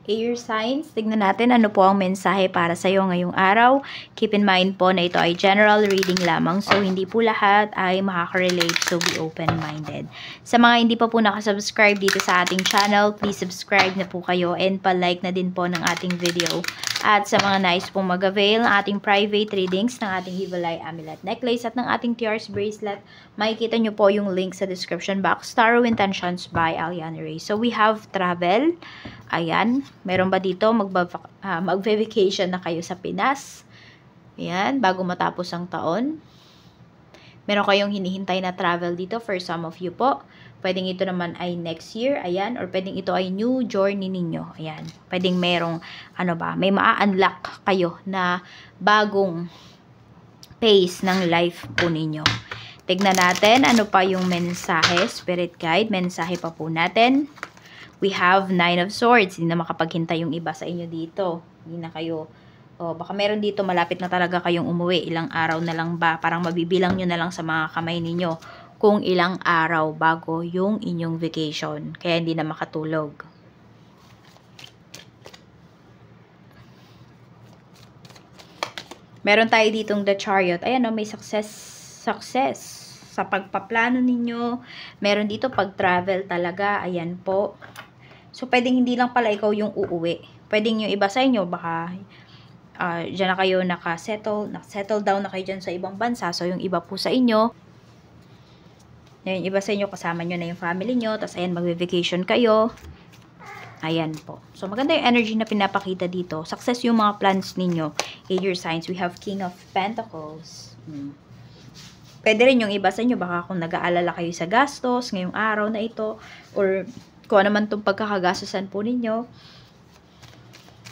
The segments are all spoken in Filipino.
Air signs, tignan natin ano po ang mensahe para sa iyo ngayong araw. Keep in mind po na ito ay general reading lamang, so hindi po lahat ay makaka-relate, so be open-minded. Sa mga hindi pa po nakasubscribe dito sa ating channel, please subscribe na po kayo and pa-like na din po ng ating video. At sa mga nais pong mag-avail ng ating private readings ng ating Hivalay Amulet Necklace at ng ating Tears Bracelet, makikita nyo po yung link sa description box. Tarot Intentions by Aliana Rey. So we have travel. Ayan, meron ba dito magve-vacation na kayo sa Pinas? Ayan, bago matapos ang taon. Meron kayong hinihintay na travel dito for some of you po. Pwedeng ito naman ay next year, ayan, or pwedeng ito ay new journey ninyo. Ayan, pwedeng merong may maa-unlock kayo na bagong phase ng life po ninyo. Tignan natin ano pa yung mensahe, spirit guide, mensahe pa po natin. We have 9 of Swords. Hindi na makapaghintay yung iba sa inyo dito. Hindi na kayo, baka meron dito malapit na talaga kayong umuwi. Ilang araw na lang ba? Parang mabibilang nyo na lang sa mga kamay ninyo kung ilang araw bago yung inyong vacation. Kaya hindi na makatulog. Meron tayo ditong The Chariot. Ayan, may success sa pagpaplano ninyo. Meron dito pag-travel talaga. Ayan po. So, pwedeng hindi lang pala ikaw yung uuwi. Pwedeng yung iba sa inyo, baka dyan na kayo nakasettle down na kayo dyan sa ibang bansa. So, yung iba po sa inyo, yung iba sa inyo, kasama nyo na yung family nyo. Tapos, ayan, magve-vacation kayo. Ayan po. So, maganda yung energy na pinapakita dito. Success yung mga plans ninyo. Air signs, we have King of Pentacles. Pwede rin yung iba sa inyo, baka kung nag-aalala kayo sa gastos ngayong araw na ito, or kung ano man itong pagkakagastusan po ninyo,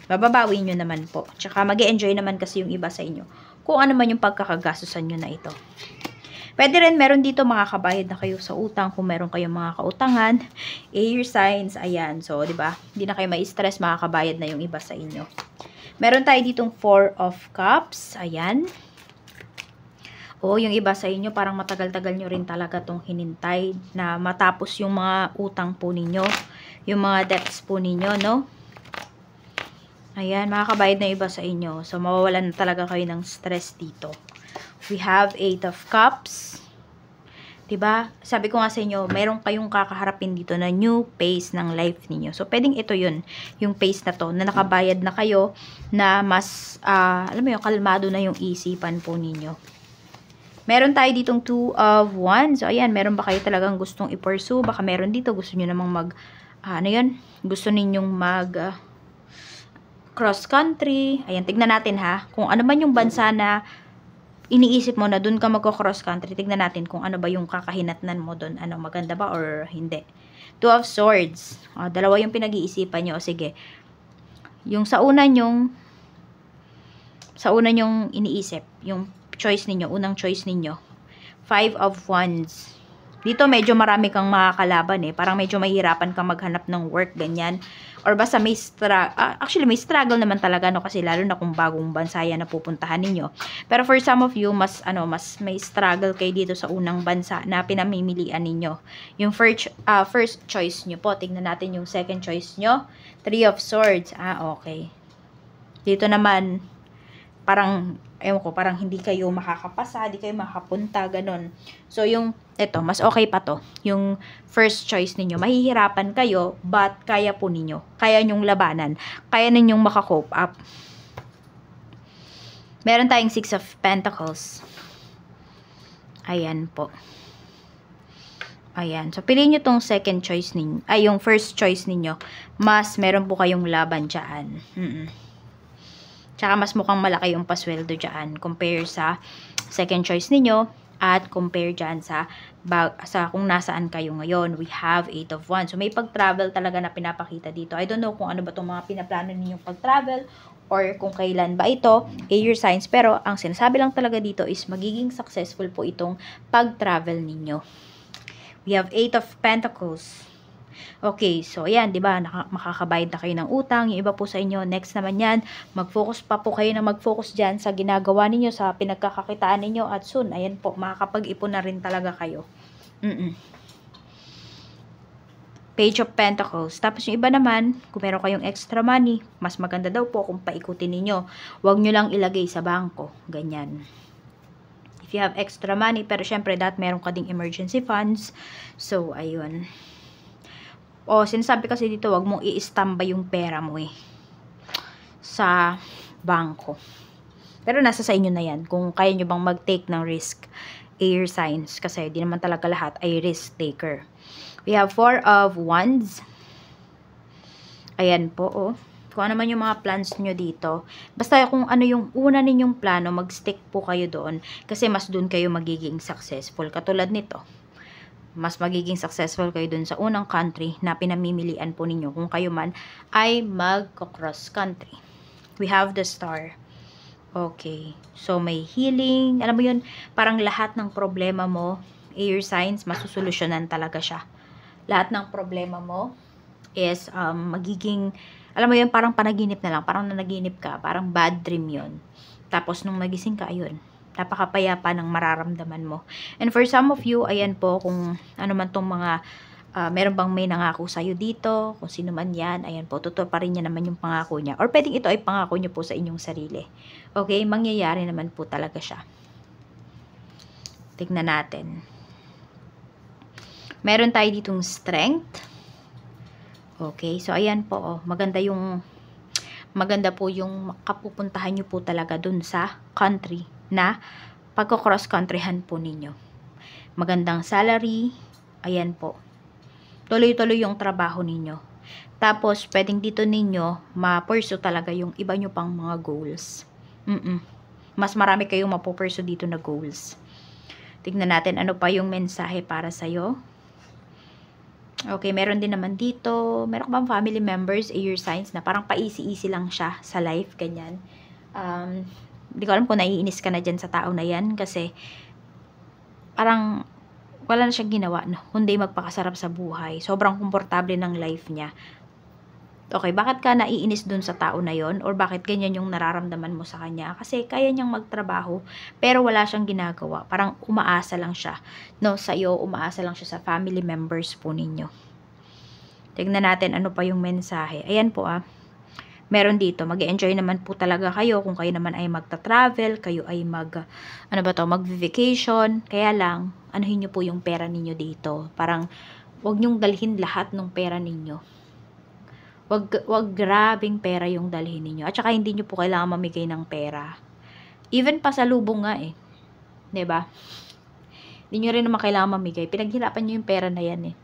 mababawi nyo naman po. Tsaka mag-e-enjoy naman kasi yung iba sa inyo kung ano man yung pagkakagastusan nyo na ito. Pwede rin, meron dito makakabayad na kayo sa utang kung meron kayong mga kautangan. Air signs, ayan. So, diba? Hindi na kayo ma-stress, makakabayad na yung iba sa inyo. Meron tayo ditong 4 of Cups. Ayan. Yung iba sa inyo, parang matagal-tagal nyo rin talaga itong hinintay na matapos yung mga utang po ninyo. Yung mga debts po ninyo, no? Ayan, makakabayad na iba sa inyo. So, mawawalan na talaga kayo ng stress dito. We have 8 of Cups. Diba? Sabi ko nga sa inyo, meron kayong kakaharapin dito na new phase ng life ninyo. So, pwedeng ito yun, yung phase na to, na nakabayad na kayo, na mas, alam mo yun, kalmado na yung isipan po ninyo. Meron tayo ditong 2 of Wands. So, ayan, meron ba kayo talagang gustong i-pursue? Baka meron dito, gusto nyo namang gusto ninyong cross country. Ayan, tignan natin ha. Kung ano man yung bansa na iniisip mo na dun ka magko-cross country, tignan natin kung ano ba yung kakahinatnan mo dun. Ano, maganda ba or hindi? 2 of Swords. Dalawa yung pinag-iisipan nyo. O, sige. Yung sa una nyong iniisip, yung choice ninyo, unang choice ninyo. 5 of Wands. Dito medyo marami kang makakalaban Parang medyo mahirapan kang maghanap ng work, ganyan. Or basta may actually may struggle naman talaga kasi lalo na kung bagong bansa yan na pupuntahan ninyo. Pero for some of you, mas may struggle kayo dito sa unang bansa na pinamimilian ninyo. Yung first choice nyo po. Tingnan natin yung second choice nyo. 3 of Swords. Okay. Dito naman parang parang hindi kayo makakapasa, hindi kayo makapunta, ganun. So, mas okay pa to. Yung first choice ninyo, mahihirapan kayo, but kaya po ninyo. Kaya nyong labanan. Kaya ninyong makakope up. Meron tayong 6 of Pentacles. Ayan po. Ayan. So, piliin nyo tong second choice ninyo. Yung first choice ninyo. Mas meron po kayong laban dyan. Tsaka mas mukhang malaki yung pasweldo dyan compare sa second choice ninyo at compare dyan sa kung nasaan kayo ngayon. We have 8 of Wands. So, may pag-travel talaga na pinapakita dito. I don't know kung ano ba itong mga pinaplano ninyong pag-travel or kung kailan ba ito, air signs. Pero, ang sinasabi lang talaga dito is magiging successful po itong pag-travel ninyo. We have 8 of Pentacles. Okay, so ayan, 'di ba? Makakabayad na kayo ng utang. Yung iba po sa inyo, next naman 'yan, mag-focus pa po kayo na mag-focus diyan sa ginagawa ninyo, sa pinagkakakitaan ninyo at soon, ayan po, makakapag-ipon na rin talaga kayo. Page of Pentacles. Tapos yung iba naman, kung meron kayong extra money, mas maganda daw po kung paikutin ninyo. Huwag nyo lang ilagay sa bangko. Ganyan. If you have extra money, pero syempre, meron ka ding emergency funds. So, ayun. O, sinasabi kasi dito, huwag mong i-standby yung pera mo sa bangko. Pero nasa sa inyo na yan. Kung kaya nyo bang mag-take ng risk. Air signs. Kasi di naman talaga lahat ay risk taker. We have 4 of Wands. Ayan po, oh. Kung ano man yung mga plans nyo dito. Basta kung ano yung una ninyong plano, mag-stick po kayo doon. Kasi mas doon kayo magiging successful. Katulad nito. Mas magiging successful kayo doon sa unang country na pinamimilian po ninyo. Kung kayo man ay mag-cross country. We have the Star. Okay. So, may healing. Alam mo yun, parang lahat ng problema mo, air signs, masusolusyonan talaga siya. Lahat ng problema mo is magiging, alam mo yun, parang panaginip na lang. Parang nanaginip ka. Parang bad dream yun. Tapos, nung nagising ka, ayun. Napakapayapa ng mararamdaman mo. And for some of you, ayan po, kung ano man tong mga meron bang may nangako sa'yo dito, kung sino man yan, ayan po, totoo pa rin niya naman yung pangako niya. Or pwedeng ito ay pangako niyo po sa inyong sarili. Okay, mangyayari naman po talaga siya. Tignan natin. Meron tayo ditong strength. Okay, so ayan po, oh, maganda po yung kapupuntahan niyo po talaga dun sa country na pagko-cross countryhan po ninyo. Magandang salary, ayan po. Tuloy-tuloy yung trabaho ninyo. Tapos, pwedeng dito ninyo ma-pursue talaga yung iba nyo pang mga goals. Mas marami kayong mapupursue dito na goals. Tignan natin ano pa yung mensahe para sa'yo. Okay, meron din naman dito. Meron bang family members, air signs, na parang pa-easy-easy lang siya sa life, ganyan. Hindi ko alam kung naiinis ka na dyan sa tao na yan kasi parang wala na siyang ginawa, no? Kundi magpakasarap sa buhay. Sobrang komportable ng life niya. Okay, bakit ka naiinis dun sa tao na yon? Or bakit ganyan yung nararamdaman mo sa kanya? Kasi kaya niyang magtrabaho, pero wala siyang ginagawa. Parang umaasa lang siya. No, sa'yo, umaasa lang siya sa family members po ninyo. Tignan natin ano pa yung mensahe. Ayan po, meron dito, mag-enjoy naman po talaga kayo kung kayo naman ay magta-travel, kayo ay mag-vacation. Kaya lang, anuhin nyo po yung pera ninyo dito. Parang, wag nyong dalhin lahat ng pera ninyo. Wag grabing pera yung dalhin ninyo. At saka, hindi nyo po kailangan mamigay ng pera. Even pasalubong nga eh. 'Di ba? Hindi nyo rin naman kailangan mamigay. Pinaghirapan nyo yung pera na yan eh.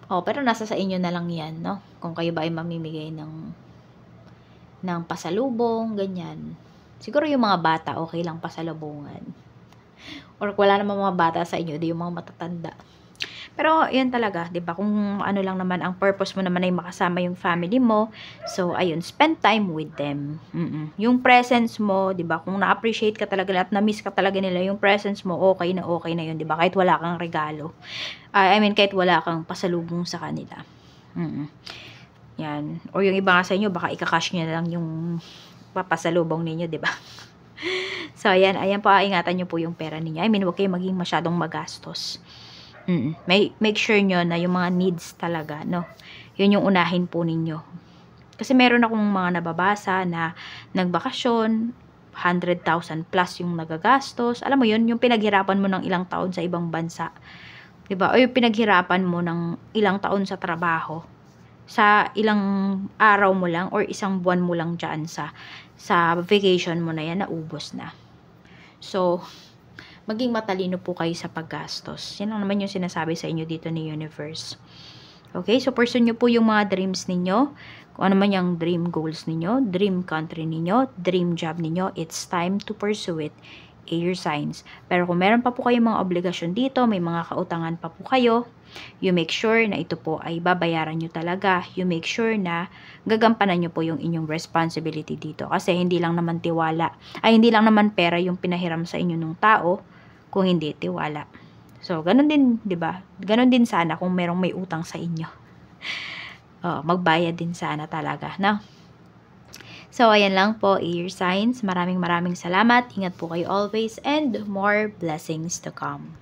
Oh, pero nasa sa inyo na lang yan, no? Kung kayo ba ay mamimigay ng pasalubong, ganyan. Siguro yung mga bata, okay lang pasalubungan. Or wala namang mga bata sa inyo, di yung mga matatanda. Pero, yan talaga, di ba? Kung ano lang naman, ang purpose mo naman ay makasama yung family mo. So, ayun, spend time with them. Yung presence mo, di ba? Kung na-appreciate ka talaga at na-miss ka talaga nila, yung presence mo, okay na yun, di ba? Kahit wala kang regalo. Kahit wala kang pasalubong sa kanila. Yan. O yung iba nga sa inyo, baka ika-cash nyo na lang yung papasalubong ninyo, di ba? So, ayan po, ingatan nyo po yung pera ninyo. I mean, huwag kayo maging masyadong magastos. Make sure nyo na yung mga needs talaga, no? Yun yung unahin po ninyo. Kasi meron akong mga nababasa na nagbakasyon, 100,000 plus yung nagagastos. Alam mo yun, yung pinaghirapan mo ng ilang taon sa ibang bansa. Diba? O yung pinaghirapan mo ng ilang taon sa trabaho. Sa ilang araw mo lang or isang buwan mo lang dyan sa vacation mo na yan, naubos na. So, maging matalino po kayo sa paggastos. Yan lang naman yung sinasabi sa inyo dito ni Universe. Okay, so pursue nyo po yung mga dreams ninyo. Kung ano man yung dream goals ninyo, dream country ninyo, dream job ninyo, it's time to pursue it. Air signs. Pero kung meron pa po kayong mga obligasyon dito, may mga kautangan pa po kayo, you make sure na ito po ay babayaran nyo talaga. You make sure na gagampanan nyo po yung inyong responsibility dito. Kasi hindi lang naman hindi lang naman pera yung pinahiram sa inyo ng tao, kung hindi tiwala. So, ganun din, 'di ba? Ganun din sana kung merong may utang sa inyo. Magbayad din sana talaga, no? So, ayan lang po, air signs. Maraming salamat. Ingat po kayo always and more blessings to come.